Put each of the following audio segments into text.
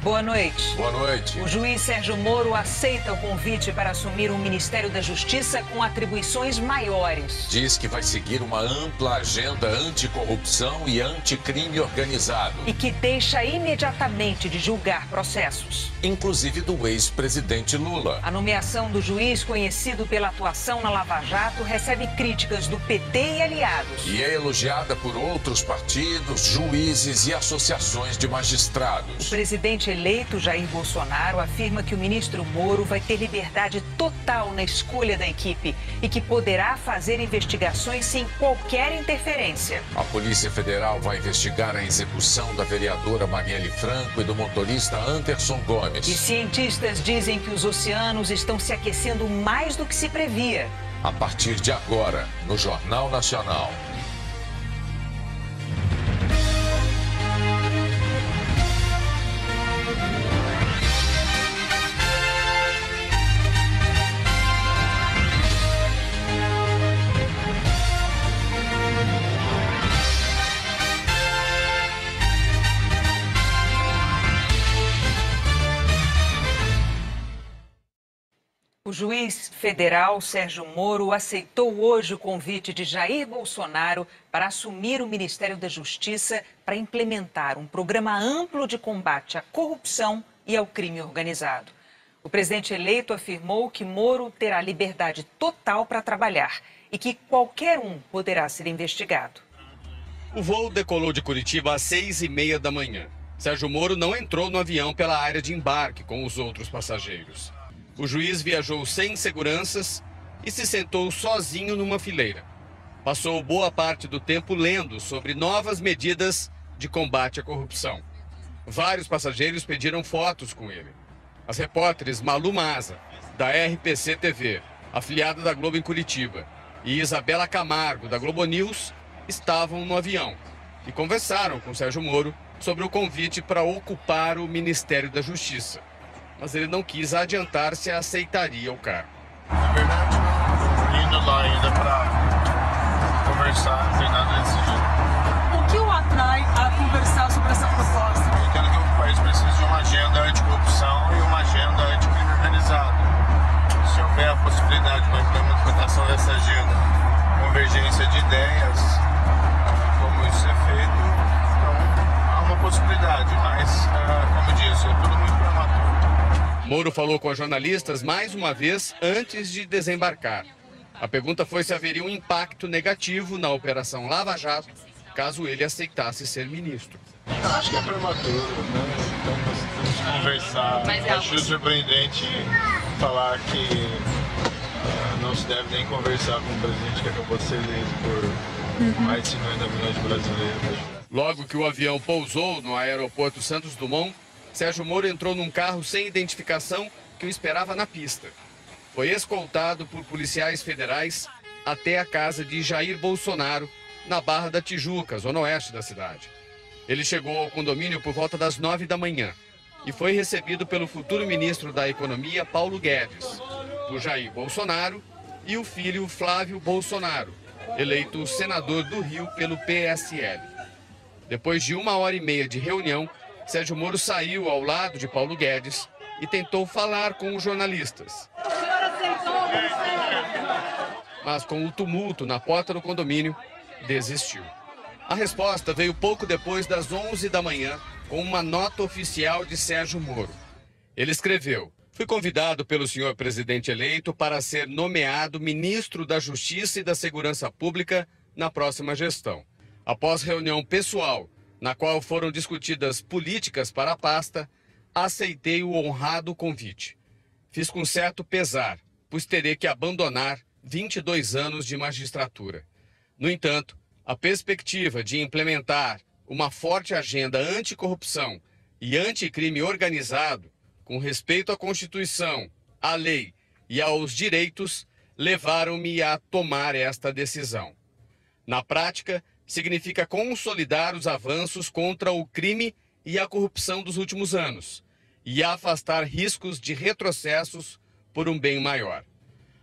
Boa noite. Boa noite. O juiz Sérgio Moro aceita o convite para assumir um Ministério da Justiça com atribuições maiores. Diz que vai seguir uma ampla agenda anticorrupção e anticrime organizado. E que deixa imediatamente de julgar processos. Inclusive do ex-presidente Lula. A nomeação do juiz, conhecido pela atuação na Lava Jato, recebe críticas do PT e aliados. E é elogiada por outros partidos, juízes e associações de magistrados. O presidente eleito Jair Bolsonaro afirma que o ministro Moro vai ter liberdade total na escolha da equipe e que poderá fazer investigações sem qualquer interferência. A Polícia Federal vai investigar a execução da vereadora Marielle Franco e do motorista Anderson Gomes. E cientistas dizem que os oceanos estão se aquecendo mais do que se previa. A partir de agora, no Jornal Nacional. O juiz federal Sérgio Moro aceitou hoje o convite de Jair Bolsonaro para assumir o Ministério da Justiça para implementar um programa amplo de combate à corrupção e ao crime organizado. O presidente eleito afirmou que Moro terá liberdade total para trabalhar e que qualquer um poderá ser investigado. O voo decolou de Curitiba às 6h30 da manhã. Sérgio Moro não entrou no avião pela área de embarque com os outros passageiros. O juiz viajou sem seguranças e se sentou sozinho numa fileira. Passou boa parte do tempo lendo sobre novas medidas de combate à corrupção. Vários passageiros pediram fotos com ele. As repórteres Malu Maza, da RPC TV, afiliada da Globo em Curitiba, e Isabela Camargo, da Globo News, estavam no avião e conversaram com Sérgio Moro sobre o convite para ocupar o Ministério da Justiça. Mas ele não quis adiantar se aceitaria o cargo. Na verdade, não indo lá ainda para conversar, não tem nada decidido. O que o atrai a conversar sobre essa proposta? Eu entendo que o país precisa de uma agenda anticorrupção e uma agenda anticrime organizado. Se houver a possibilidade de uma implementação dessa agenda, convergência de ideias, como isso é feito, então há uma possibilidade, mas, como disse, é tudo muito prematuro. Moro falou com as jornalistas mais uma vez antes de desembarcar. A pergunta foi se haveria um impacto negativo na Operação Lava Jato, caso ele aceitasse ser ministro. Eu acho que é prematuro, né? Então nós temos que conversar. Acho surpreendente falar que não se deve nem conversar com um presidente que acabou de ser eleito por mais de 50 milhões de brasileiros. Logo que o avião pousou no aeroporto Santos Dumont, Sérgio Moro entrou num carro sem identificação que o esperava na pista. Foi escoltado por policiais federais até a casa de Jair Bolsonaro, na Barra da Tijuca, zona oeste da cidade. Ele chegou ao condomínio por volta das 9 da manhã e foi recebido pelo futuro ministro da Economia, Paulo Guedes, por Jair Bolsonaro e o filho Flávio Bolsonaro, eleito senador do Rio pelo PSL. Depois de 1h30 de reunião, Sérgio Moro saiu ao lado de Paulo Guedes e tentou falar com os jornalistas. Mas com o tumulto na porta do condomínio, desistiu. A resposta veio pouco depois das 11 da manhã, com uma nota oficial de Sérgio Moro. Ele escreveu: "Fui convidado pelo senhor presidente eleito para ser nomeado ministro da Justiça e da Segurança Pública na próxima gestão. Após reunião pessoal, na qual foram discutidas políticas para a pasta, aceitei o honrado convite. Fiz com certo pesar, pois terei que abandonar 22 anos de magistratura. No entanto, a perspectiva de implementar uma forte agenda anticorrupção e anticrime organizado, com respeito à Constituição, à lei e aos direitos, levaram-me a tomar esta decisão. Na prática, significa consolidar os avanços contra o crime e a corrupção dos últimos anos e afastar riscos de retrocessos por um bem maior.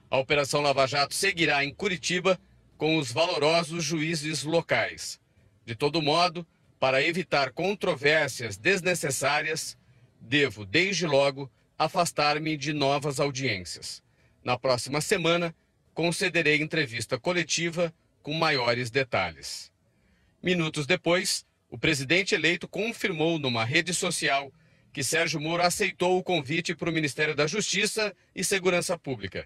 A Operação Lava Jato seguirá em Curitiba com os valorosos juízes locais. De todo modo, para evitar controvérsias desnecessárias, devo, desde logo, afastar-me de novas audiências. Na próxima semana, concederei entrevista coletiva com maiores detalhes. Minutos depois, o presidente eleito confirmou numa rede social que Sérgio Moro aceitou o convite para o Ministério da Justiça e Segurança Pública.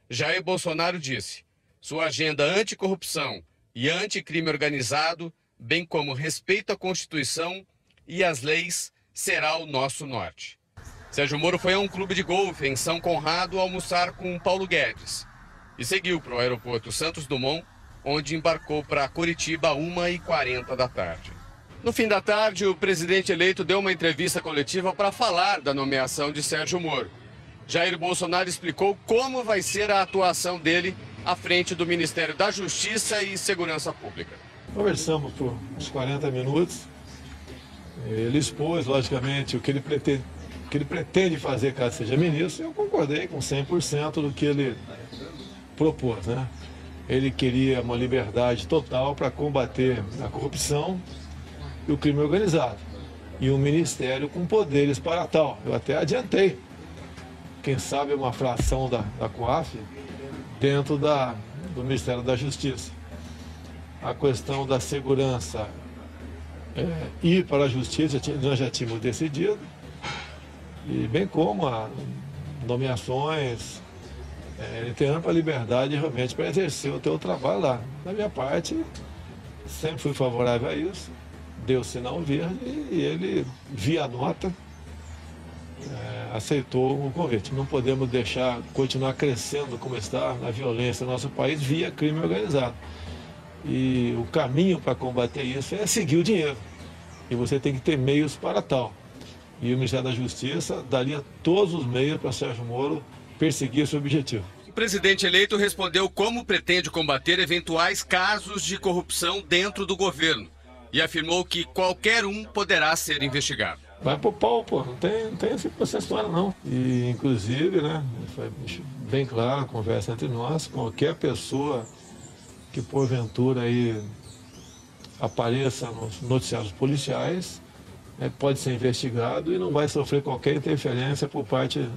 Jair Bolsonaro disse: sua agenda anticorrupção e anticrime organizado, bem como respeito à Constituição e às leis, será o nosso norte. Sérgio Moro foi a um clube de golfe em São Conrado almoçar com Paulo Guedes e seguiu para o aeroporto Santos Dumont, onde embarcou para Curitiba às 1h40 da tarde. No fim da tarde, o presidente eleito deu uma entrevista coletiva para falar da nomeação de Sérgio Moro. Jair Bolsonaro explicou como vai ser a atuação dele à frente do Ministério da Justiça e Segurança Pública. Conversamos por uns 40 minutos. Ele expôs, logicamente, o que ele pretende fazer caso seja ministro. Eu concordei com 100% do que ele propôs, né? Ele queria uma liberdade total para combater a corrupção e o crime organizado. E um ministério com poderes para tal. Eu até adiantei, quem sabe, uma fração da COAF dentro do Ministério da Justiça. A questão da segurança, ir para a Justiça, nós já tínhamos decidido, e bem como as nomeações, ele tem ampla liberdade realmente para exercer o teu trabalho lá. Da minha parte, sempre fui favorável a isso, deu sinal verde e ele, via nota, aceitou o convite. Não podemos deixar continuar crescendo como está a violência no nosso país via crime organizado. E o caminho para combater isso é seguir o dinheiro. E você tem que ter meios para tal. E o Ministério da Justiça daria todos os meios para Sérgio Moro perseguir esse objetivo. O presidente eleito respondeu como pretende combater eventuais casos de corrupção dentro do governo e afirmou que qualquer um poderá ser investigado. Vai pro pau, pô, não tem esse processo não. E, inclusive, né, foi bem claro a conversa entre nós, qualquer pessoa que porventura aí apareça nos noticiários policiais, pode ser investigado e não vai sofrer qualquer interferência por parte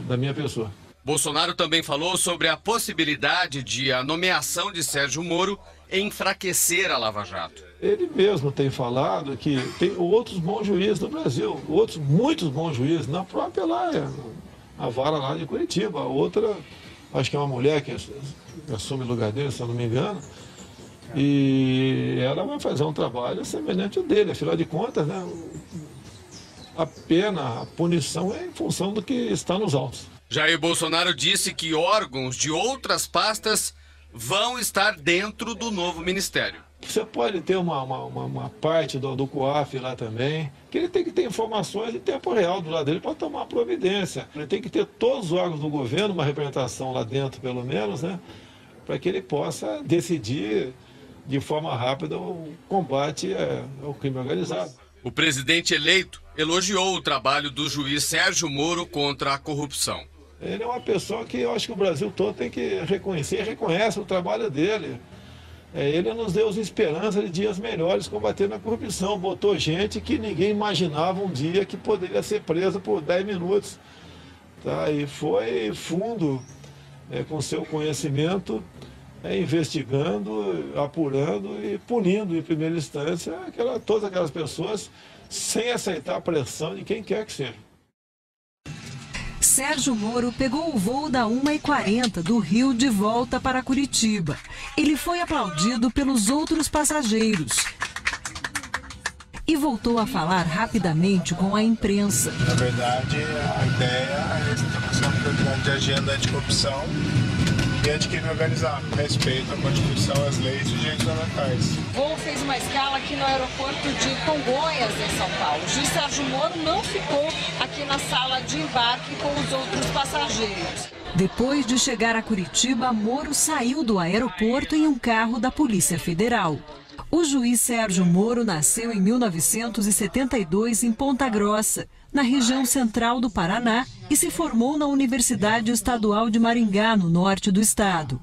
da minha pessoa. Bolsonaro também falou sobre a possibilidade de a nomeação de Sérgio Moro enfraquecer a Lava Jato. Ele mesmo tem falado que tem outros bons juízes no Brasil, muitos bons juízes, na própria lá, a vara lá de Curitiba. A outra, acho que é uma mulher que assume o lugar dele, se eu não me engano, e ela vai fazer um trabalho semelhante ao dele. Afinal de contas, né, a pena, a punição é em função do que está nos autos. Jair Bolsonaro disse que órgãos de outras pastas vão estar dentro do novo ministério. Você pode ter uma parte do COAF lá também, que ele tem que ter informações em tempo real do lado dele para tomar providência. Ele tem que ter todos os órgãos do governo, uma representação lá dentro pelo menos, né, para que ele possa decidir de forma rápida o combate ao crime organizado. O presidente eleito elogiou o trabalho do juiz Sérgio Moro contra a corrupção. Ele é uma pessoa que eu acho que o Brasil todo tem que reconhecer e reconhece o trabalho dele. Ele nos deu esperança de dias melhores combatendo a corrupção. Botou gente que ninguém imaginava um dia que poderia ser presa por 10 minutos. Tá? E foi fundo, com seu conhecimento, investigando, apurando e punindo em primeira instância todas aquelas pessoas sem aceitar a pressão de quem quer que seja. Sérgio Moro pegou o voo da 1h40 do Rio de volta para Curitiba. Ele foi aplaudido pelos outros passageiros e voltou a falar rapidamente com a imprensa. Na verdade, a ideia é essa de agenda anticorrupção e anticrime organizado, respeito à Constituição, às leis e direitos fundamentais. O voo fez uma escala aqui no aeroporto de Congonhas, em São Paulo. O juiz Sérgio Moro não ficou aqui na sala de embarque com os outros passageiros. Depois de chegar a Curitiba, Moro saiu do aeroporto em um carro da Polícia Federal. O juiz Sérgio Moro nasceu em 1972 em Ponta Grossa, na região central do Paraná, e se formou na Universidade Estadual de Maringá, no norte do estado.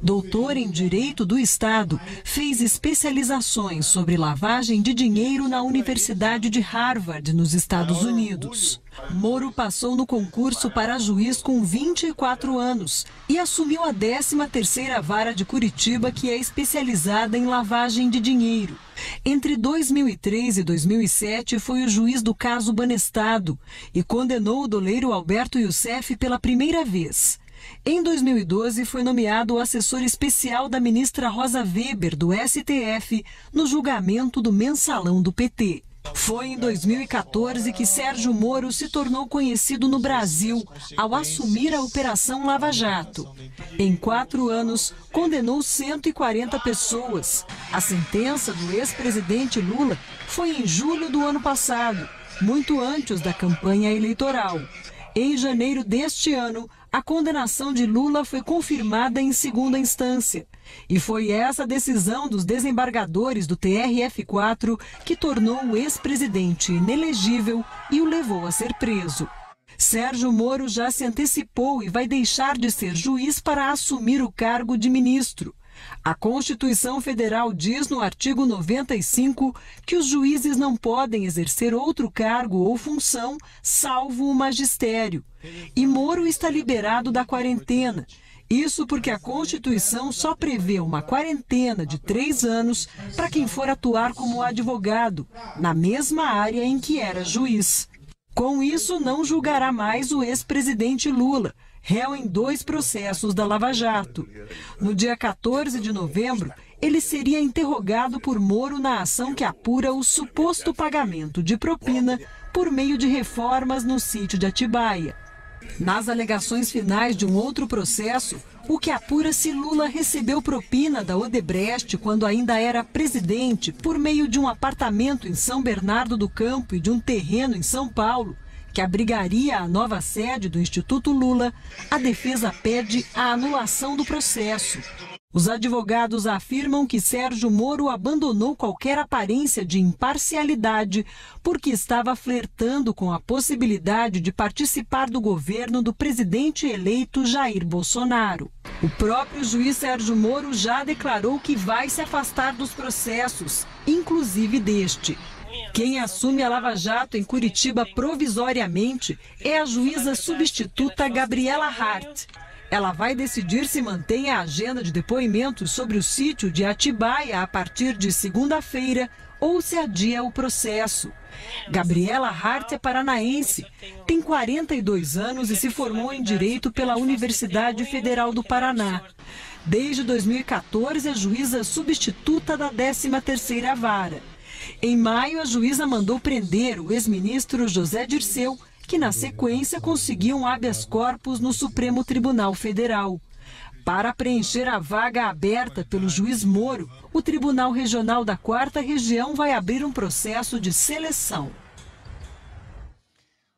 Doutor em Direito do Estado, fez especializações sobre lavagem de dinheiro na Universidade de Harvard, nos Estados Unidos. Moro passou no concurso para juiz com 24 anos e assumiu a 13ª Vara de Curitiba, que é especializada em lavagem de dinheiro. Entre 2003 e 2007, foi o juiz do caso Banestado e condenou o doleiro Alberto Youssef pela primeira vez. Em 2012, foi nomeado assessor especial da ministra Rosa Weber, do STF, no julgamento do mensalão do PT. Foi em 2014 que Sérgio Moro se tornou conhecido no Brasil ao assumir a Operação Lava Jato. Em 4 anos, condenou 140 pessoas. A sentença do ex-presidente Lula foi em julho do ano passado, muito antes da campanha eleitoral. Em janeiro deste ano, a condenação de Lula foi confirmada em segunda instância. E foi essa decisão dos desembargadores do TRF4 que tornou o ex-presidente inelegível e o levou a ser preso. Sérgio Moro já se antecipou e vai deixar de ser juiz para assumir o cargo de ministro. A Constituição Federal diz no artigo 95 que os juízes não podem exercer outro cargo ou função salvo o magistério. E Moro está liberado da quarentena. Isso porque a Constituição só prevê uma quarentena de 3 anos para quem for atuar como advogado, na mesma área em que era juiz. Com isso, não julgará mais o ex-presidente Lula, réu em 2 processos da Lava Jato. No dia 14 de novembro, ele seria interrogado por Moro na ação que apura o suposto pagamento de propina por meio de reformas no sítio de Atibaia. Nas alegações finais de um outro processo, o que apura se Lula recebeu propina da Odebrecht quando ainda era presidente por meio de um apartamento em São Bernardo do Campo e de um terreno em São Paulo, que abrigaria a nova sede do Instituto Lula, a defesa pede a anulação do processo. Os advogados afirmam que Sérgio Moro abandonou qualquer aparência de imparcialidade porque estava flertando com a possibilidade de participar do governo do presidente eleito Jair Bolsonaro. O próprio juiz Sérgio Moro já declarou que vai se afastar dos processos, inclusive deste. Quem assume a Lava Jato em Curitiba provisoriamente é a juíza substituta Gabriela Hart. Ela vai decidir se mantém a agenda de depoimentos sobre o sítio de Atibaia a partir de segunda-feira ou se adia o processo. Gabriela Hart é paranaense, tem 42 anos e se formou em Direito pela Universidade Federal do Paraná. Desde 2014 é juíza substituta da 13ª Vara. Em maio, a juíza mandou prender o ex-ministro José Dirceu, que na sequência conseguiu um habeas corpus no Supremo Tribunal Federal. Para preencher a vaga aberta pelo juiz Moro, o Tribunal Regional da 4ª Região vai abrir um processo de seleção.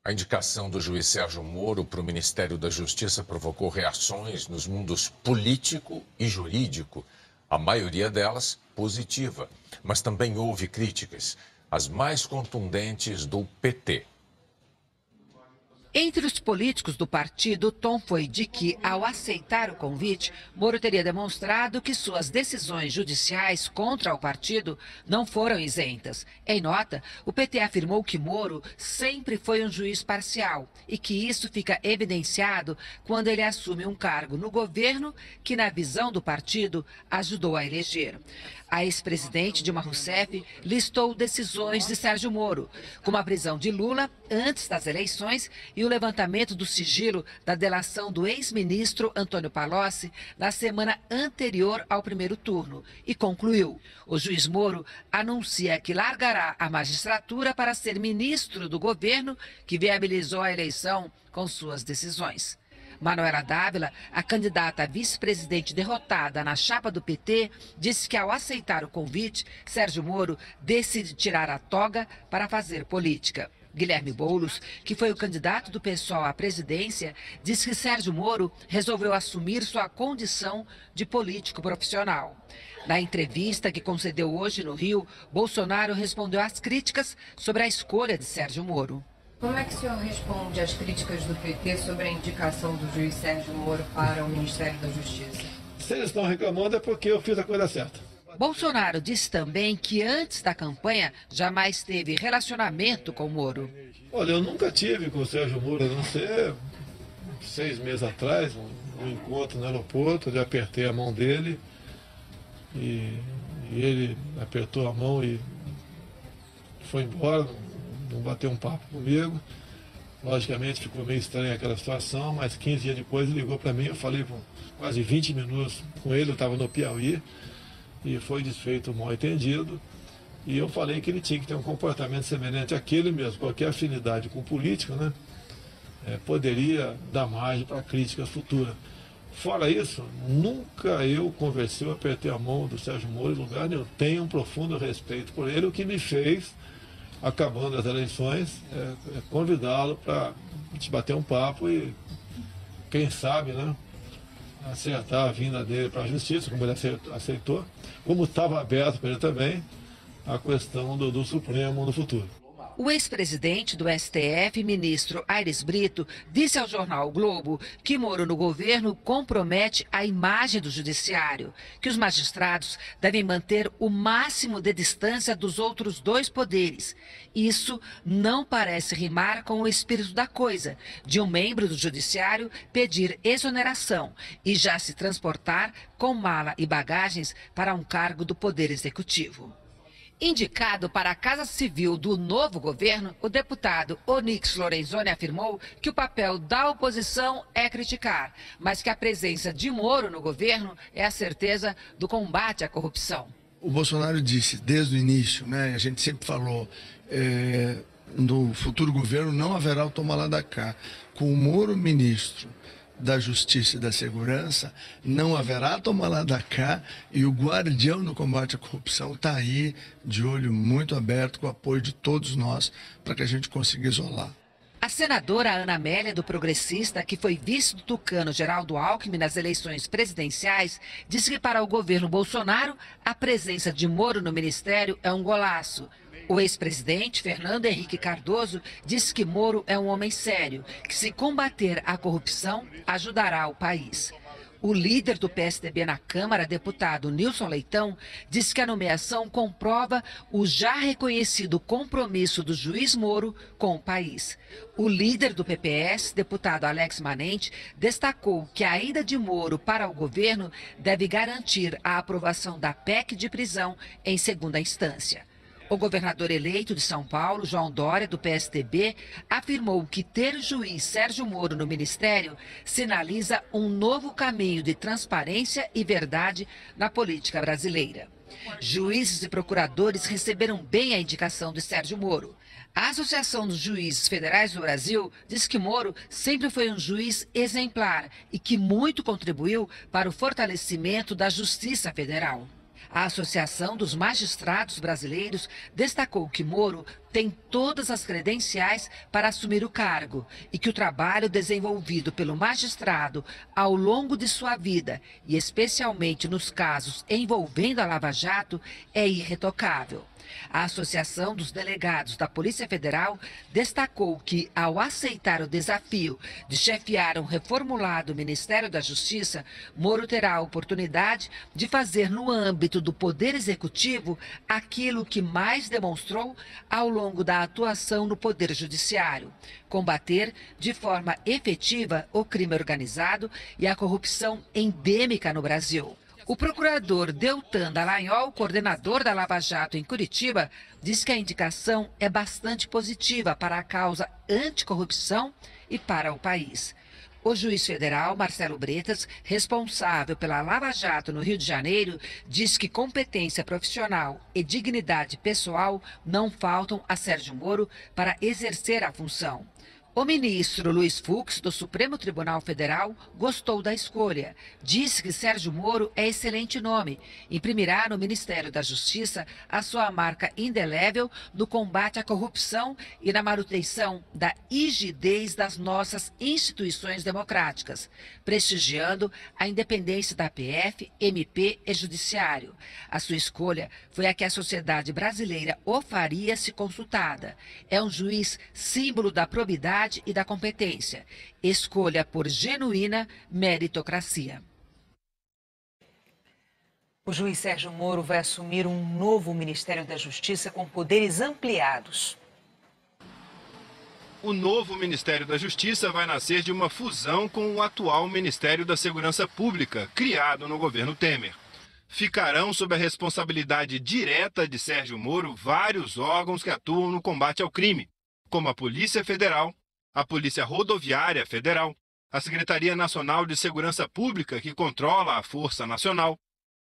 A indicação do juiz Sérgio Moro para o Ministério da Justiça provocou reações nos mundos político e jurídico, a maioria delas positiva, mas também houve críticas, as mais contundentes do PT. Entre os políticos do partido, o tom foi de que, ao aceitar o convite, Moro teria demonstrado que suas decisões judiciais contra o partido não foram isentas. Em nota, o PT afirmou que Moro sempre foi um juiz parcial e que isso fica evidenciado quando ele assume um cargo no governo que, na visão do partido, ajudou a eleger. A ex-presidente Dilma Rousseff listou decisões de Sérgio Moro, como a prisão de Lula antes das eleições e o levantamento do sigilo da delação do ex-ministro Antônio Palocci na semana anterior ao primeiro turno. E concluiu: o juiz Moro anuncia que largará a magistratura para ser ministro do governo que viabilizou a eleição com suas decisões. Manuela Dávila, a candidata a vice-presidente derrotada na chapa do PT, disse que ao aceitar o convite, Sérgio Moro decide tirar a toga para fazer política. Guilherme Boulos, que foi o candidato do PSOL à presidência, disse que Sérgio Moro resolveu assumir sua condição de político profissional. Na entrevista que concedeu hoje no Rio, Bolsonaro respondeu às críticas sobre a escolha de Sérgio Moro. Como é que o senhor responde às críticas do PT sobre a indicação do juiz Sérgio Moro para o Ministério da Justiça? Se eles estão reclamando é porque eu fiz a coisa certa. Bolsonaro disse também que antes da campanha jamais teve relacionamento com Moro. Olha, eu nunca tive com o Sérgio Moro, a não ser 6 meses atrás, um encontro no aeroporto, eu apertei a mão dele e ele apertou a mão e foi embora, não bateu um papo comigo. Logicamente ficou meio estranha aquela situação, mas 15 dias depois ele ligou para mim, eu falei por quase 20 minutos com ele, eu estava no Piauí, e foi desfeito o mal-entendido. E eu falei que ele tinha que ter um comportamento semelhante àquele mesmo, qualquer afinidade com político, né, poderia dar margem para críticas futuras. Fora isso, nunca eu conversei, eu apertei a mão do Sérgio Moro em lugar nenhum. Tenho um profundo respeito por ele, o que me fez, acabando as eleições, convidá-lo para a gente bater um papo e, quem sabe, né, acertar a vinda dele para a justiça, como ele aceitou, como estava aberto para ele também a questão do Supremo no futuro. O ex-presidente do STF, ministro Aires Brito, disse ao jornal o Globo que Moro no governo compromete a imagem do judiciário, que os magistrados devem manter o máximo de distância dos outros dois poderes. Isso não parece rimar com o espírito da coisa, de um membro do judiciário pedir exoneração e já se transportar com mala e bagagens para um cargo do Poder Executivo. Indicado para a Casa Civil do novo governo, o deputado Onyx Lorenzoni afirmou que o papel da oposição é criticar, mas que a presença de Moro no governo é a certeza do combate à corrupção. O Bolsonaro disse desde o início, né, a gente sempre falou, no futuro governo não haverá o toma lá da cá. Com o Moro ministro da Justiça e da Segurança, não haverá toma lá da cá, e o guardião no combate à corrupção está aí, de olho muito aberto, com o apoio de todos nós, para que a gente consiga isolar. A senadora Ana Amélia, do Progressista, que foi vice do tucano Geraldo Alckmin nas eleições presidenciais, disse que para o governo Bolsonaro, a presença de Moro no ministério é um golaço. O ex-presidente, Fernando Henrique Cardoso, disse que Moro é um homem sério, que se combater a corrupção, ajudará o país. O líder do PSDB na Câmara, deputado Nilson Leitão, disse que a nomeação comprova o já reconhecido compromisso do juiz Moro com o país. O líder do PPS, deputado Alex Manente, destacou que a ida de Moro para o governo deve garantir a aprovação da PEC de prisão em segunda instância. O governador eleito de São Paulo, João Dória, do PSDB, afirmou que ter o juiz Sérgio Moro no ministério sinaliza um novo caminho de transparência e verdade na política brasileira. Juízes e procuradores receberam bem a indicação de Sérgio Moro. A Associação dos Juízes Federais do Brasil diz que Moro sempre foi um juiz exemplar e que muito contribuiu para o fortalecimento da Justiça Federal. A Associação dos Magistrados Brasileiros destacou que Moro tem todas as credenciais para assumir o cargo e que o trabalho desenvolvido pelo magistrado ao longo de sua vida, e especialmente nos casos envolvendo a Lava Jato, é irretocável. A Associação dos Delegados da Polícia Federal destacou que, ao aceitar o desafio de chefiar um reformulado Ministério da Justiça, Moro terá a oportunidade de fazer no âmbito do Poder Executivo aquilo que mais demonstrou ao longo da atuação no Poder Judiciário: combater de forma efetiva o crime organizado e a corrupção endêmica no Brasil. O procurador Deltan Dallagnol, coordenador da Lava Jato em Curitiba, diz que a indicação é bastante positiva para a causa anticorrupção e para o país. O juiz federal Marcelo Bretas, responsável pela Lava Jato no Rio de Janeiro, diz que competência profissional e dignidade pessoal não faltam a Sérgio Moro para exercer a função. O ministro Luiz Fux, do Supremo Tribunal Federal, gostou da escolha. Disse que Sérgio Moro é excelente nome. Imprimirá no Ministério da Justiça a sua marca indelével no combate à corrupção e na manutenção da rigidez das nossas instituições democráticas, prestigiando a independência da PF, MP e Judiciário. A sua escolha foi a que a sociedade brasileira o faria se consultada. É um juiz símbolo da probidade e da competência. Escolha por genuína meritocracia. O juiz Sérgio Moro vai assumir um novo Ministério da Justiça com poderes ampliados. O novo Ministério da Justiça vai nascer de uma fusão com o atual Ministério da Segurança Pública, criado no governo Temer. Ficarão sob a responsabilidade direta de Sérgio Moro vários órgãos que atuam no combate ao crime, como a Polícia Federal, a Polícia Rodoviária Federal, a Secretaria Nacional de Segurança Pública, que controla a Força Nacional,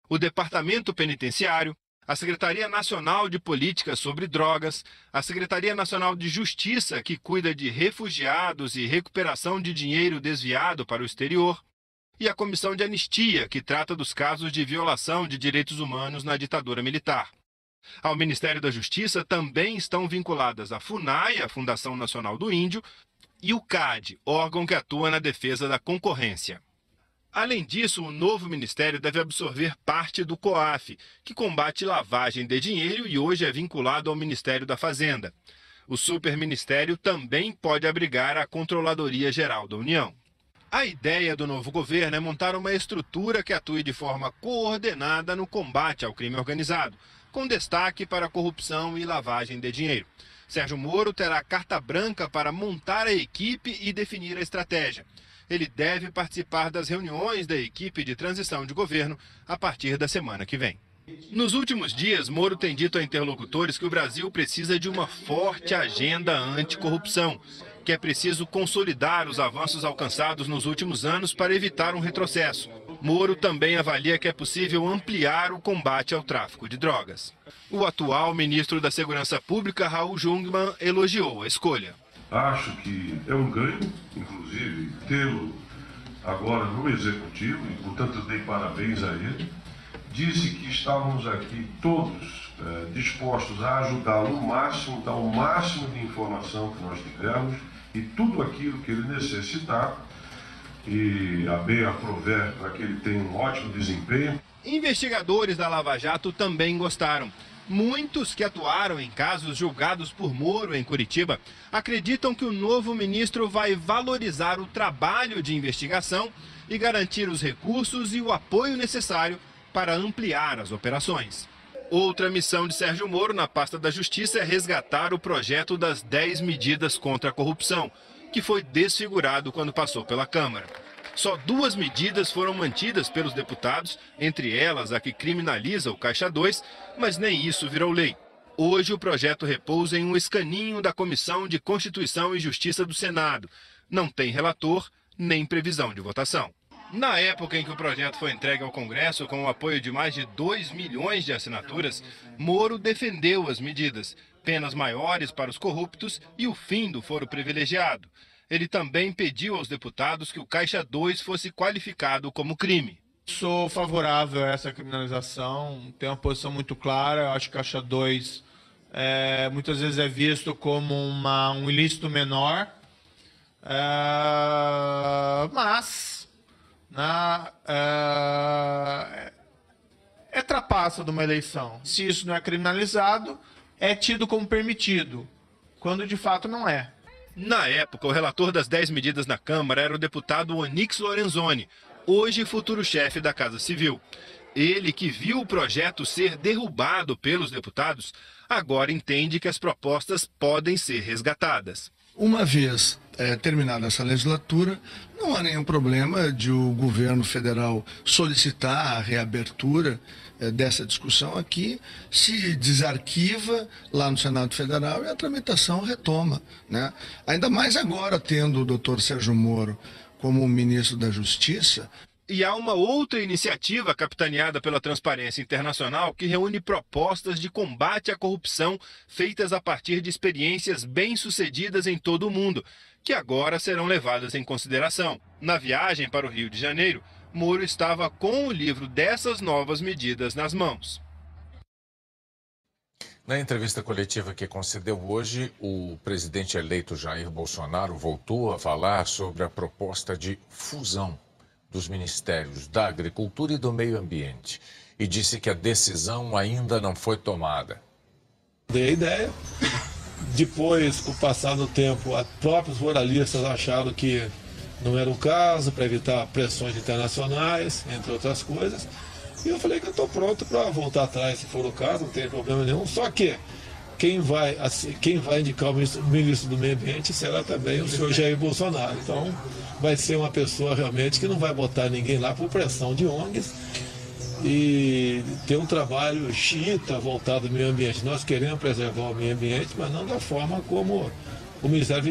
o Departamento Penitenciário, a Secretaria Nacional de Políticas sobre Drogas, a Secretaria Nacional de Justiça, que cuida de refugiados e recuperação de dinheiro desviado para o exterior, e a Comissão de Anistia, que trata dos casos de violação de direitos humanos na ditadura militar. Ao Ministério da Justiça também estão vinculadas a FUNAI, a Fundação Nacional do Índio, e o CAD, órgão que atua na defesa da concorrência. Além disso, o novo ministério deve absorver parte do COAF, que combate lavagem de dinheiro e hoje é vinculado ao Ministério da Fazenda. O superministério também pode abrigar a Controladoria Geral da União. A ideia do novo governo é montar uma estrutura que atue de forma coordenada no combate ao crime organizado, com destaque para a corrupção e lavagem de dinheiro. Sérgio Moro terá carta branca para montar a equipe e definir a estratégia. Ele deve participar das reuniões da equipe de transição de governo a partir da semana que vem. Nos últimos dias, Moro tem dito a interlocutores que o Brasil precisa de uma forte agenda anticorrupção, que é preciso consolidar os avanços alcançados nos últimos anos para evitar um retrocesso. Moro também avalia que é possível ampliar o combate ao tráfico de drogas. O atual ministro da Segurança Pública, Raul Jungmann, elogiou a escolha. Acho que é um ganho, inclusive, tê-lo agora no Executivo, e, portanto, dei parabéns a ele. Disse que estávamos aqui todos dispostos a ajudá-lo ao máximo, dar o máximo de informação que nós tivermos e tudo aquilo que ele necessitar, e a bem aprover para que ele tenha um ótimo desempenho. Investigadores da Lava Jato também gostaram. Muitos que atuaram em casos julgados por Moro em Curitiba acreditam que o novo ministro vai valorizar o trabalho de investigação e garantir os recursos e o apoio necessário para ampliar as operações. Outra missão de Sérgio Moro na pasta da Justiça é resgatar o projeto das 10 medidas contra a corrupção, que foi desfigurado quando passou pela Câmara. Só 2 medidas foram mantidas pelos deputados, entre elas a que criminaliza o Caixa 2, mas nem isso virou lei. Hoje o projeto repousa em um escaninho da Comissão de Constituição e Justiça do Senado. Não tem relator, nem previsão de votação. Na época em que o projeto foi entregue ao Congresso, com o apoio de mais de 2 milhões de assinaturas, Moro defendeu as medidas, penas maiores para os corruptos e o fim do foro privilegiado. Ele também pediu aos deputados que o Caixa 2 fosse qualificado como crime. Sou favorável a essa criminalização, tenho uma posição muito clara. Eu acho que o Caixa 2 muitas vezes é visto como um ilícito menor, mas é trapaça de uma eleição. Se isso não é criminalizado, é tido como permitido, quando de fato não é. Na época, o relator das 10 medidas na Câmara era o deputado Onyx Lorenzoni, hoje futuro chefe da Casa Civil. Ele, que viu o projeto ser derrubado pelos deputados, agora entende que as propostas podem ser resgatadas. Uma vez terminada essa legislatura, não há nenhum problema de o governo federal solicitar a reabertura dessa discussão aqui, se desarquiva lá no Senado Federal e a tramitação retoma, né? Ainda mais agora tendo o doutor Sérgio Moro como ministro da Justiça. E há uma outra iniciativa capitaneada pela Transparência Internacional que reúne propostas de combate à corrupção feitas a partir de experiências bem-sucedidas em todo o mundo, que agora serão levadas em consideração. Na viagem para o Rio de Janeiro, Moro estava com o livro dessas novas medidas nas mãos. Na entrevista coletiva que concedeu hoje, o presidente eleito Jair Bolsonaro voltou a falar sobre a proposta de fusão dos Ministérios da Agricultura e do Meio Ambiente e disse que a decisão ainda não foi tomada. Dei a ideia. Depois, com o passar do tempo, os próprios ruralistas acharam que não era o caso, para evitar pressões internacionais, entre outras coisas. E eu falei que eu estou pronto para voltar atrás, se for o caso, não tem problema nenhum. Só que quem vai indicar o ministro do Meio Ambiente será também o senhor Jair Bolsonaro. Então, vai ser uma pessoa realmente que não vai botar ninguém lá por pressão de ONGs e ter um trabalho xiita voltado ao meio ambiente. Nós queremos preservar o meio ambiente, mas não da forma como o Ministério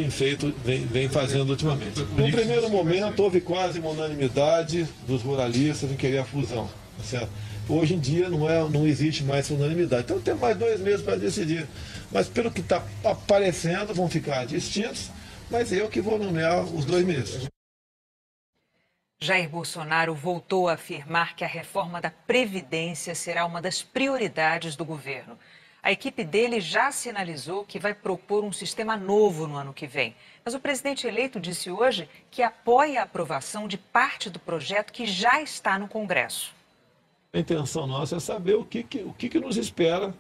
vem fazendo ultimamente. No primeiro momento, houve quase uma unanimidade dos ruralistas em querer a fusão, certo? Hoje em dia não existe mais unanimidade. Então tem mais 2 meses para decidir. Mas pelo que está aparecendo, vão ficar distintos, mas eu que vou nomear os 2 meses. Jair Bolsonaro voltou a afirmar que a reforma da Previdência será uma das prioridades do governo. A equipe dele já sinalizou que vai propor um sistema novo no ano que vem. Mas o presidente eleito disse hoje que apoia a aprovação de parte do projeto que já está no Congresso. A intenção nossa é saber o que nos espera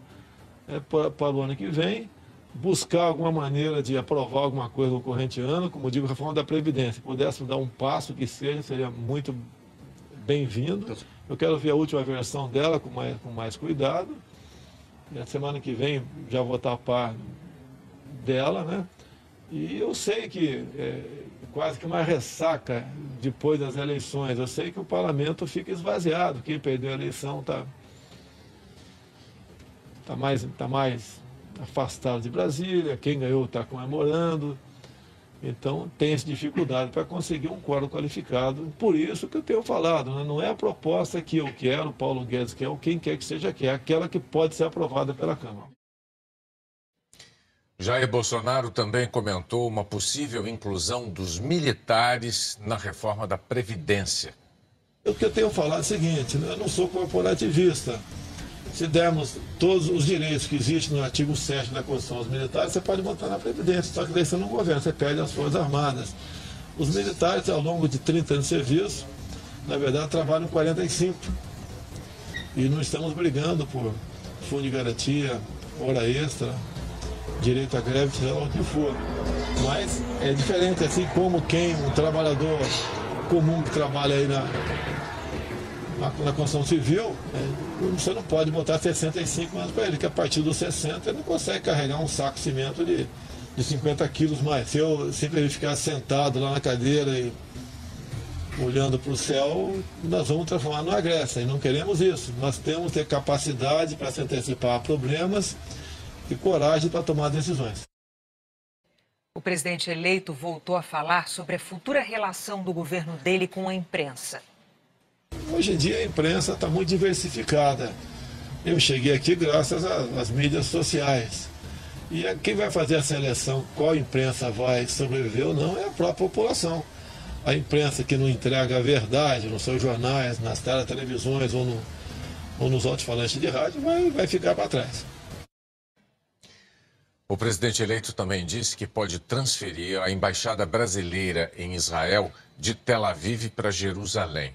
para o ano que vem, buscar alguma maneira de aprovar alguma coisa no corrente ano, como digo, a reforma da Previdência. Se pudéssemos dar um passo que seria muito bem-vindo. Eu quero ver a última versão dela com mais cuidado. E a semana que vem já vou estar a par dela, né? E eu sei que quase que uma ressaca depois das eleições. Eu sei que o parlamento fica esvaziado. Quem perdeu a eleição está mais afastado de Brasília, quem ganhou está comemorando. Então tem essa dificuldade para conseguir um quórum qualificado. Por isso que eu tenho falado, né? Não é a proposta que eu quero, o Paulo Guedes quer, ou quem quer que seja quer, é aquela que pode ser aprovada pela Câmara. Jair Bolsonaro também comentou uma possível inclusão dos militares na reforma da Previdência. O que eu tenho falado é o seguinte, eu não sou corporativista. Se dermos todos os direitos que existem no artigo 7 da Constituição aos militares, você pode botar na Previdência, só que daí você não governa, você perde as Forças Armadas. Os militares, ao longo de 30 anos de serviço, na verdade, trabalham 45. E não estamos brigando por fundo de garantia, hora extra, direito à greve, seja lá o que for. Mas é diferente, assim como um trabalhador comum que trabalha aí na construção civil, você não pode botar 65 anos para ele, que a partir dos 60 ele não consegue carregar um saco de cimento de 50 quilos mais. Se eu simplesmente ficar sentado lá na cadeira e olhando para o céu, nós vamos transformar numa Grécia, e não queremos isso. Nós temos que ter capacidade para se antecipar a problemas e coragem para tomar decisões. O presidente eleito voltou a falar sobre a futura relação do governo dele com a imprensa. Hoje em dia a imprensa está muito diversificada. Eu cheguei aqui graças às mídias sociais. E quem vai fazer a seleção, qual imprensa vai sobreviver ou não, é a própria população. A imprensa que não entrega a verdade nos seus jornais, nas televisões ou nos alto-falantes de rádio, vai ficar para trás. O presidente eleito também disse que pode transferir a embaixada brasileira em Israel de Tel Aviv para Jerusalém.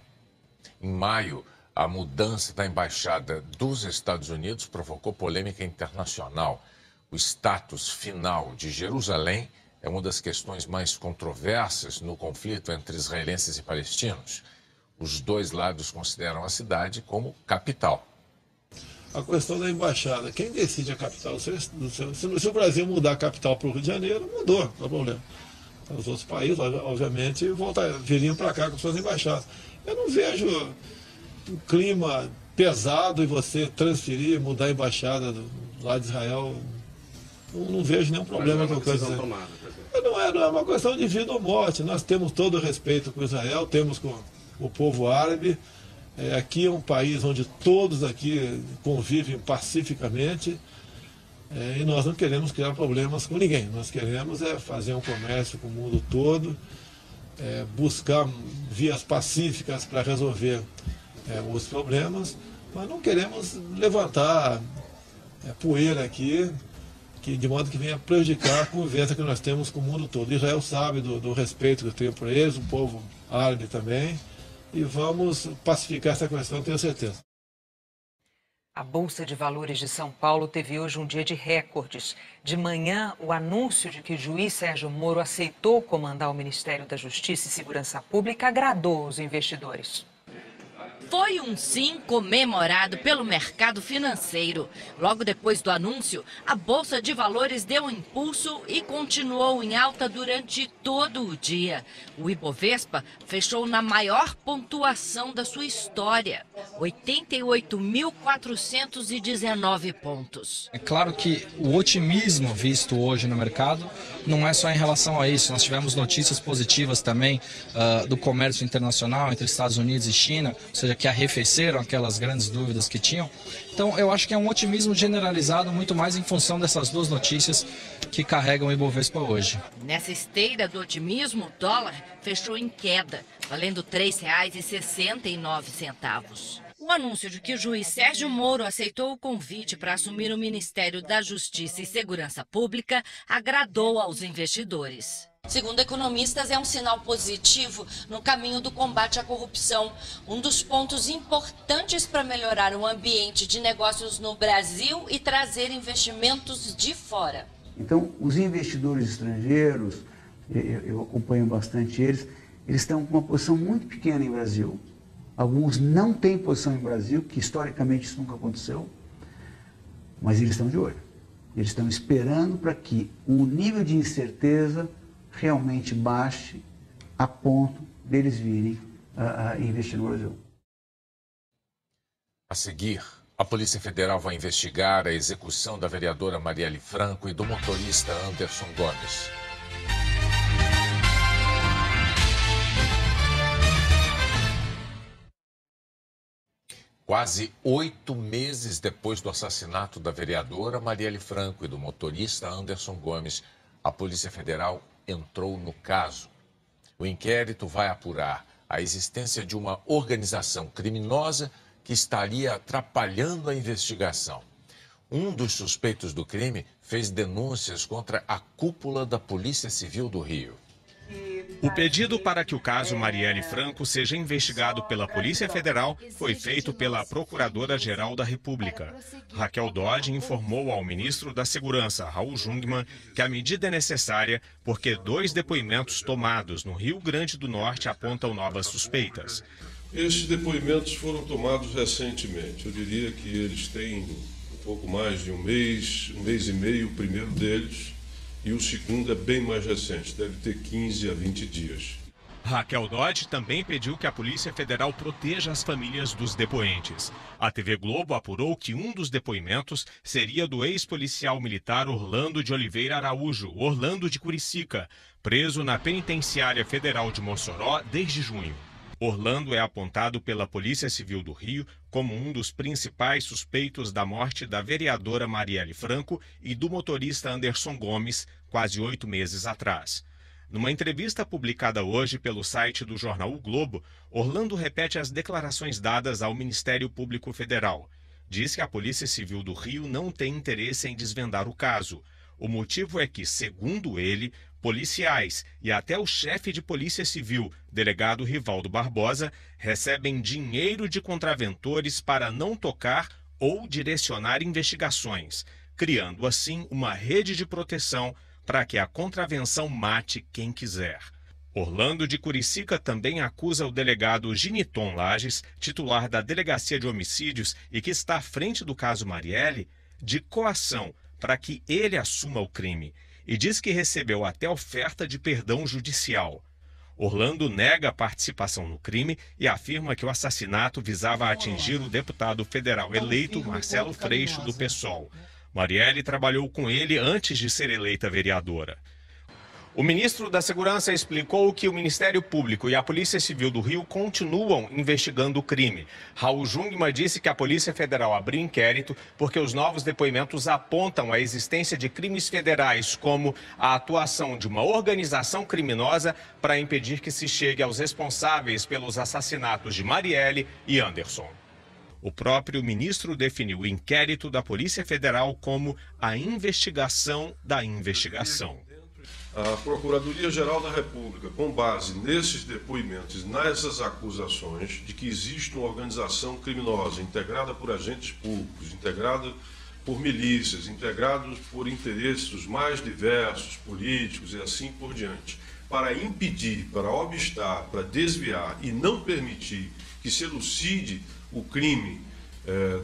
Em maio, a mudança da embaixada dos Estados Unidos provocou polêmica internacional. O status final de Jerusalém é uma das questões mais controversas no conflito entre israelenses e palestinos. Os dois lados consideram a cidade como capital. A questão da embaixada, quem decide a capital? Se o Brasil mudar a capital para o Rio de Janeiro, mudou, não há problema. Os outros países, obviamente, viriam para cá com suas embaixadas. Eu não vejo um clima pesado em você transferir, mudar a embaixada lá de Israel. Não vejo nenhum problema com a coisa. Não é uma questão de vida ou morte. Nós temos todo o respeito com Israel, temos com o povo árabe. Aqui é um país onde todos aqui convivem pacificamente. E nós não queremos criar problemas com ninguém. Nós queremos fazer um comércio com o mundo todo, buscar vias pacíficas para resolver os problemas, mas não queremos levantar poeira aqui, de modo que venha prejudicar a convivência que nós temos com o mundo todo. Israel sabe do respeito que eu tenho por eles, o povo árabe também, e vamos pacificar essa questão, tenho certeza. A Bolsa de Valores de São Paulo teve hoje um dia de recordes. De manhã, o anúncio de que o juiz Sérgio Moro aceitou comandar o Ministério da Justiça e Segurança Pública agradou os investidores. Foi um sim comemorado pelo mercado financeiro. Logo depois do anúncio, a Bolsa de Valores deu um impulso e continuou em alta durante todo o dia. O Ibovespa fechou na maior pontuação da sua história, 88.419 pontos. É claro que o otimismo visto hoje no mercado não é só em relação a isso. Nós tivemos notícias positivas também do comércio internacional entre Estados Unidos e China, ou seja, que arrefeceram aquelas grandes dúvidas que tinham. Então eu acho que é um otimismo generalizado muito mais em função dessas duas notícias que carregam o Ibovespa hoje. Nessa esteira do otimismo, o dólar fechou em queda, valendo R$ 3,69. O anúncio de que o juiz Sérgio Moro aceitou o convite para assumir o Ministério da Justiça e Segurança Pública agradou aos investidores. Segundo economistas, é um sinal positivo no caminho do combate à corrupção, um dos pontos importantes para melhorar o ambiente de negócios no Brasil e trazer investimentos de fora. Então, os investidores estrangeiros, eu acompanho bastante eles estão com uma posição muito pequena em Brasil. Alguns não têm posição em Brasil, que historicamente isso nunca aconteceu, mas eles estão de olho. Eles estão esperando para que o nível de incerteza realmente baixe a ponto deles virem a investir no Brasil. A seguir, a Polícia Federal vai investigar a execução da vereadora Marielle Franco e do motorista Anderson Gomes. Quase 8 meses depois do assassinato da vereadora Marielle Franco e do motorista Anderson Gomes, a Polícia Federal entrou no caso. O inquérito vai apurar a existência de uma organização criminosa que estaria atrapalhando a investigação. Um dos suspeitos do crime fez denúncias contra a cúpula da Polícia Civil do Rio. O pedido para que o caso Marielle Franco seja investigado pela Polícia Federal foi feito pela Procuradora-Geral da República. Raquel Dodge informou ao ministro da Segurança, Raul Jungmann, que a medida é necessária porque 2 depoimentos tomados no Rio Grande do Norte apontam novas suspeitas. Esses depoimentos foram tomados recentemente. Eu diria que eles têm um pouco mais de um mês e meio, o primeiro deles. E o segundo é bem mais recente, deve ter 15 a 20 dias. Raquel Dodge também pediu que a Polícia Federal proteja as famílias dos depoentes. A TV Globo apurou que um dos depoimentos seria do ex-policial militar Orlando de Oliveira Araújo, Orlando de Curicica, preso na Penitenciária Federal de Mossoró desde junho. Orlando é apontado pela Polícia Civil do Rio como um dos principais suspeitos da morte da vereadora Marielle Franco e do motorista Anderson Gomes, quase 8 meses atrás. Numa entrevista publicada hoje pelo site do jornal O Globo, Orlando repete as declarações dadas ao Ministério Público Federal. Diz que a Polícia Civil do Rio não tem interesse em desvendar o caso. O motivo é que, segundo ele, policiais e até o chefe de Polícia Civil, delegado Rivaldo Barbosa, recebem dinheiro de contraventores para não tocar ou direcionar investigações, criando assim uma rede de proteção para que a contravenção mate quem quiser. Orlando de Curicica também acusa o delegado Giniton Lages, titular da Delegacia de Homicídios e que está à frente do caso Marielle, de coação para que ele assuma o crime, e diz que recebeu até oferta de perdão judicial. Orlando nega a participação no crime e afirma que o assassinato visava atingir o deputado federal eleito Marcelo Freixo, do PSOL. Marielle trabalhou com ele antes de ser eleita vereadora. O ministro da Segurança explicou que o Ministério Público e a Polícia Civil do Rio continuam investigando o crime. Raul Jungmann disse que a Polícia Federal abriu inquérito porque os novos depoimentos apontam a existência de crimes federais, como a atuação de uma organização criminosa para impedir que se chegue aos responsáveis pelos assassinatos de Marielle e Anderson. O próprio ministro definiu o inquérito da Polícia Federal como a investigação da investigação. A Procuradoria-Geral da República, com base nesses depoimentos, nessas acusações de que existe uma organização criminosa integrada por agentes públicos, integrada por milícias, integrados por interesses os mais diversos, políticos e assim por diante, para impedir, para obstar, para desviar e não permitir que se elucide o crime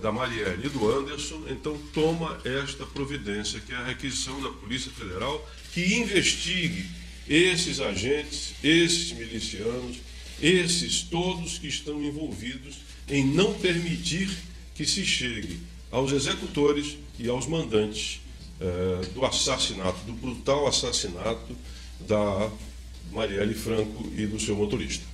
da Marielle e do Anderson, então toma esta providência, que é a requisição da Polícia Federal, que investigue esses agentes, esses milicianos, esses todos que estão envolvidos em não permitir que se chegue aos executores e aos mandantes do assassinato, do brutal assassinato da Marielle Franco e do seu motorista.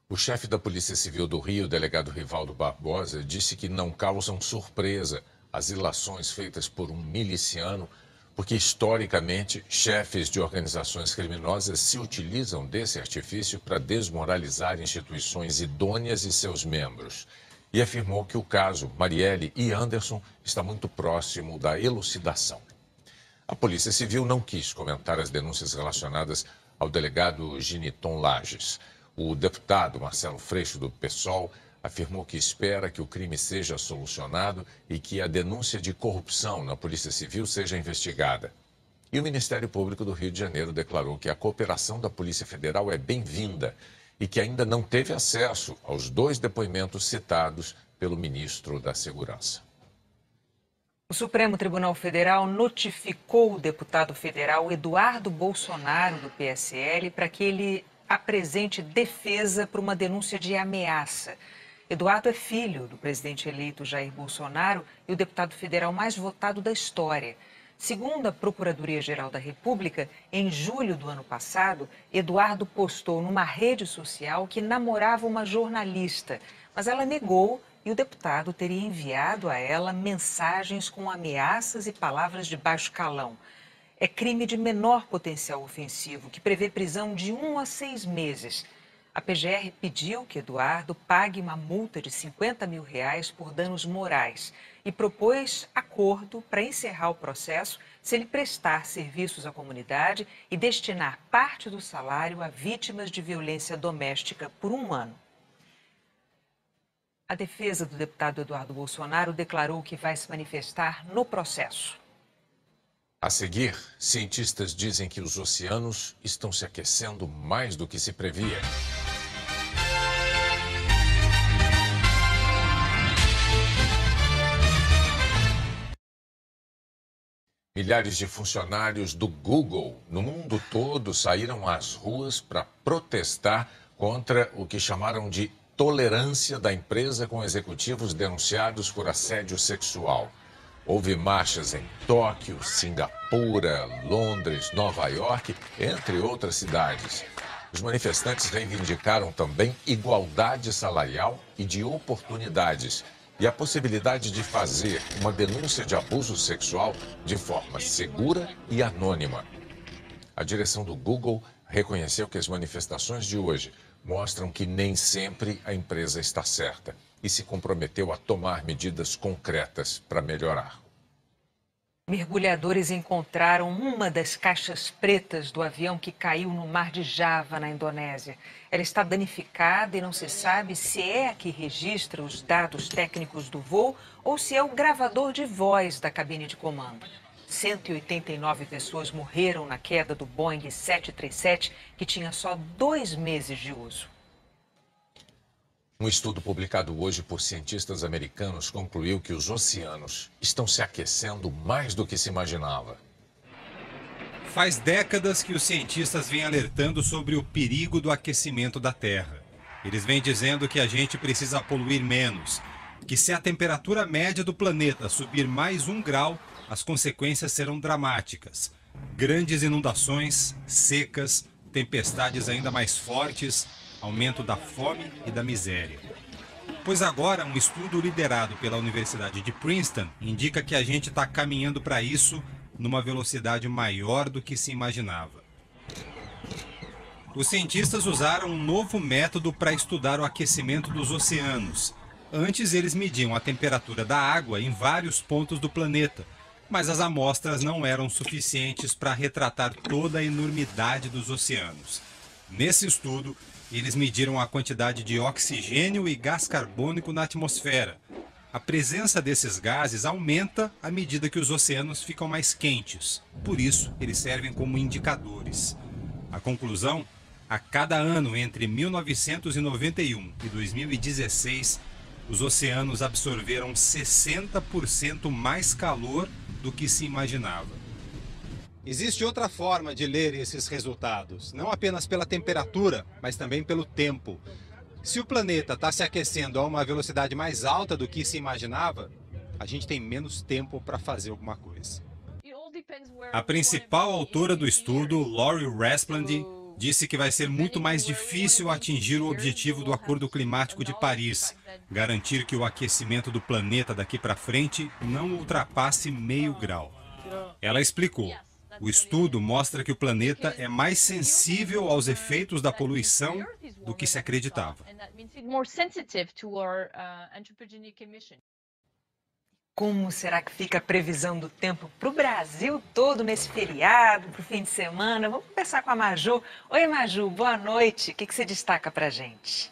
O chefe da Polícia Civil do Rio, o delegado Rivaldo Barbosa, disse que não causam surpresa as ilações feitas por um miliciano, porque, historicamente, chefes de organizações criminosas se utilizam desse artifício para desmoralizar instituições idôneas e seus membros. E afirmou que o caso Marielle e Anderson está muito próximo da elucidação. A Polícia Civil não quis comentar as denúncias relacionadas ao delegado Giniton Lages. O deputado Marcelo Freixo, do PSOL, afirmou que espera que o crime seja solucionado e que a denúncia de corrupção na Polícia Civil seja investigada. E o Ministério Público do Rio de Janeiro declarou que a cooperação da Polícia Federal é bem-vinda e que ainda não teve acesso aos 2 depoimentos citados pelo ministro da Segurança. O Supremo Tribunal Federal notificou o deputado federal Eduardo Bolsonaro, do PSL, para que ele apresente defesa por uma denúncia de ameaça. Eduardo é filho do presidente eleito Jair Bolsonaro e o deputado federal mais votado da história. Segundo a Procuradoria-Geral da República, em julho do ano passado, Eduardo postou numa rede social que namorava uma jornalista, mas ela negou e o deputado teria enviado a ela mensagens com ameaças e palavras de baixo calão. É crime de menor potencial ofensivo, que prevê prisão de 1 a 6 meses. A PGR pediu que Eduardo pague uma multa de R$50 mil por danos morais e propôs acordo para encerrar o processo se ele prestar serviços à comunidade e destinar parte do salário a vítimas de violência doméstica por 1 ano. A defesa do deputado Eduardo Bolsonaro declarou que vai se manifestar no processo. A seguir, cientistas dizem que os oceanos estão se aquecendo mais do que se previa. Milhares de funcionários do Google no mundo todo saíram às ruas para protestar contra o que chamaram de tolerância da empresa com executivos denunciados por assédio sexual. Houve marchas em Tóquio, Singapura, Londres, Nova York, entre outras cidades. Os manifestantes reivindicaram também igualdade salarial e de oportunidades e a possibilidade de fazer uma denúncia de abuso sexual de forma segura e anônima. A direção do Google reconheceu que as manifestações de hoje mostram que nem sempre a empresa está certa e se comprometeu a tomar medidas concretas para melhorar. Mergulhadores encontraram uma das caixas pretas do avião que caiu no mar de Java, na Indonésia. Ela está danificada e não se sabe se é a que registra os dados técnicos do voo ou se é o gravador de voz da cabine de comando. 189 pessoas morreram na queda do Boeing 737, que tinha só 2 meses de uso. Um estudo publicado hoje por cientistas americanos concluiu que os oceanos estão se aquecendo mais do que se imaginava. Faz décadas que os cientistas vêm alertando sobre o perigo do aquecimento da Terra. Eles vêm dizendo que a gente precisa poluir menos, que se a temperatura média do planeta subir mais 1 grau, as consequências serão dramáticas. Grandes inundações, secas, tempestades ainda mais fortes, aumento da fome e da miséria. Pois agora, um estudo liderado pela Universidade de Princeton indica que a gente está caminhando para isso numa velocidade maior do que se imaginava. Os cientistas usaram um novo método para estudar o aquecimento dos oceanos. Antes, eles mediam a temperatura da água em vários pontos do planeta, mas as amostras não eram suficientes para retratar toda a enormidade dos oceanos. Nesse estudo, eles mediram a quantidade de oxigênio e gás carbônico na atmosfera. A presença desses gases aumenta à medida que os oceanos ficam mais quentes. Por isso, eles servem como indicadores. A conclusão? A cada ano entre 1991 e 2016, os oceanos absorveram 60% mais calor do que se imaginava. Existe outra forma de ler esses resultados, não apenas pela temperatura, mas também pelo tempo. Se o planeta está se aquecendo a uma velocidade mais alta do que se imaginava, a gente tem menos tempo para fazer alguma coisa. A principal autora do estudo, Lori Rasplandy, disse que vai ser muito mais difícil atingir o objetivo do Acordo Climático de Paris, garantir que o aquecimento do planeta daqui para frente não ultrapasse meio grau. Ela explicou. O estudo mostra que o planeta é mais sensível aos efeitos da poluição do que se acreditava. Como será que fica a previsão do tempo para o Brasil todo nesse feriado, para o fim de semana? Vamos conversar com a Maju. Oi, Maju, boa noite. O que você destaca para a gente?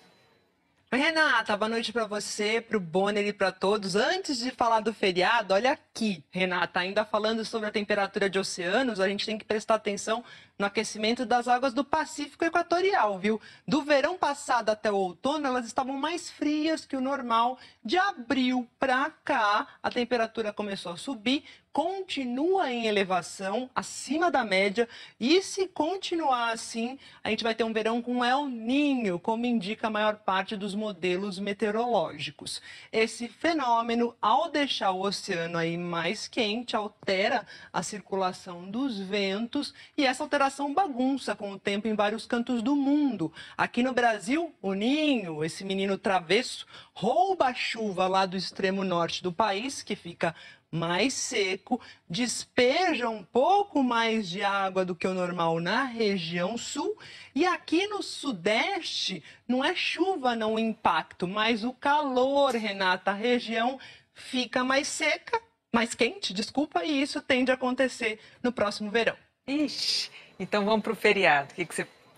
Oi, Renata, boa noite para você, para o Bonner e para todos. Antes de falar do feriado, olha aqui, Renata, ainda falando sobre a temperatura de oceanos, a gente tem que prestar atenção no aquecimento das águas do Pacífico Equatorial, viu? Do verão passado até o outono, elas estavam mais frias que o normal. De abril para cá, a temperatura começou a subir, continua em elevação, acima da média, e se continuar assim, a gente vai ter um verão com El Niño, como indica a maior parte dos modelos meteorológicos. Esse fenômeno, ao deixar o oceano aí mais quente, altera a circulação dos ventos, e essa alteração bagunça com o tempo em vários cantos do mundo. Aqui no Brasil, o Ninho, esse menino travesso, rouba a chuva lá do extremo norte do país, que fica mais seco, despeja um pouco mais de água do que o normal na região sul, e aqui no sudeste não é chuva não o impacto, mas o calor, Renata, a região fica mais seca, mais quente, desculpa, e isso tende a acontecer no próximo verão. Ixi, então vamos para o feriado,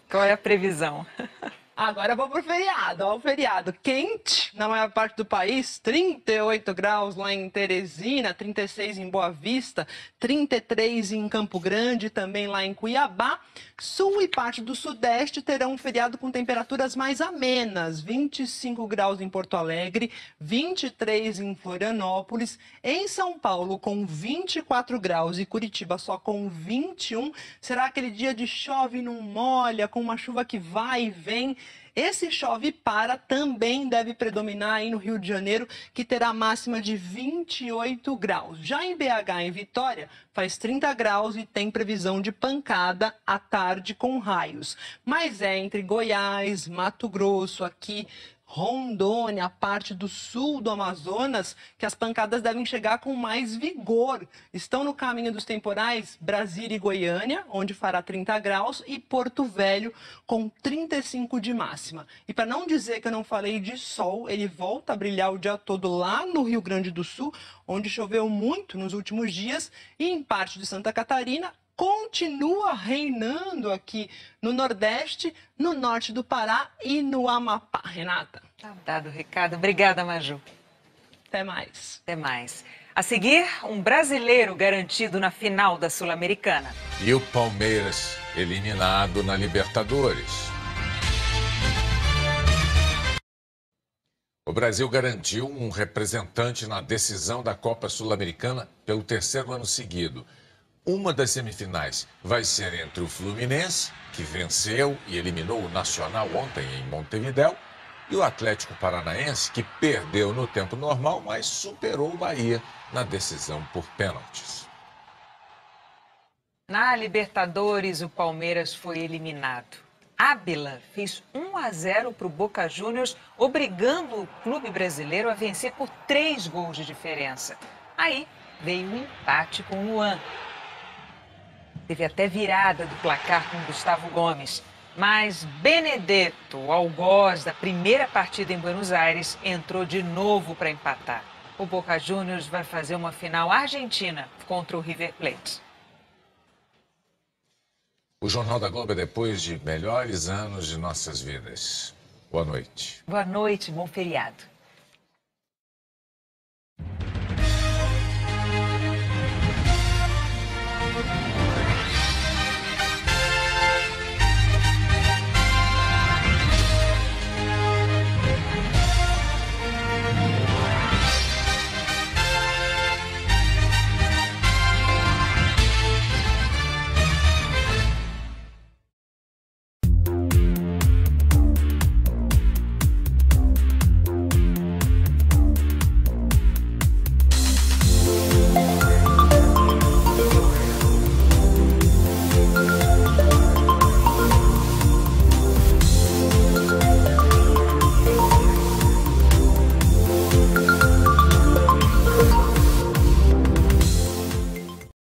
qual é a previsão? Agora vou pro feriado, ó, o feriado quente na maior parte do país, 38 graus lá em Teresina, 36 em Boa Vista, 33 em Campo Grande, também lá em Cuiabá. Sul e parte do Sudeste terão um feriado com temperaturas mais amenas, 25 graus em Porto Alegre, 23 em Florianópolis, em São Paulo com 24 graus e Curitiba só com 21. Será aquele dia de chove não molha, com uma chuva que vai e vem. Esse chove para também deve predominar aí no Rio de Janeiro, que terá máxima de 28 graus. Já em BH, em Vitória, faz 30 graus e tem previsão de pancada à tarde com raios. Mas é entre Goiás, Mato Grosso, aqui Rondônia, a parte do sul do Amazonas, que as pancadas devem chegar com mais vigor. Estão no caminho dos temporais Brasília e Goiânia, onde fará 30 graus, e Porto Velho, com 35 de máxima. E para não dizer que eu não falei de sol, ele volta a brilhar o dia todo lá no Rio Grande do Sul, onde choveu muito nos últimos dias, e em parte de Santa Catarina, continua reinando aqui no Nordeste, no norte do Pará e no Amapá. Renata. Tá dado o recado. Obrigada, Maju. Até mais. Até mais. A seguir, um brasileiro garantido na final da Sul-Americana. E o Palmeiras eliminado na Libertadores. O Brasil garantiu um representante na decisão da Copa Sul-Americana pelo terceiro ano seguido. Uma das semifinais vai ser entre o Fluminense, que venceu e eliminou o Nacional ontem em Montevidéu, e o Atlético Paranaense, que perdeu no tempo normal, mas superou o Bahia na decisão por pênaltis. Na Libertadores, o Palmeiras foi eliminado. Ábila fez 1-0 para o Boca Juniors, obrigando o clube brasileiro a vencer por 3 gols de diferença. Aí veio um empate com o Luan. Teve até virada do placar com Gustavo Gomes. Mas Benedetto, o algoz da primeira partida em Buenos Aires, entrou de novo para empatar. O Boca Juniors vai fazer uma final argentina contra o River Plate. O Jornal da Globo é depois de melhores anos de nossas vidas. Boa noite. Boa noite, bom feriado.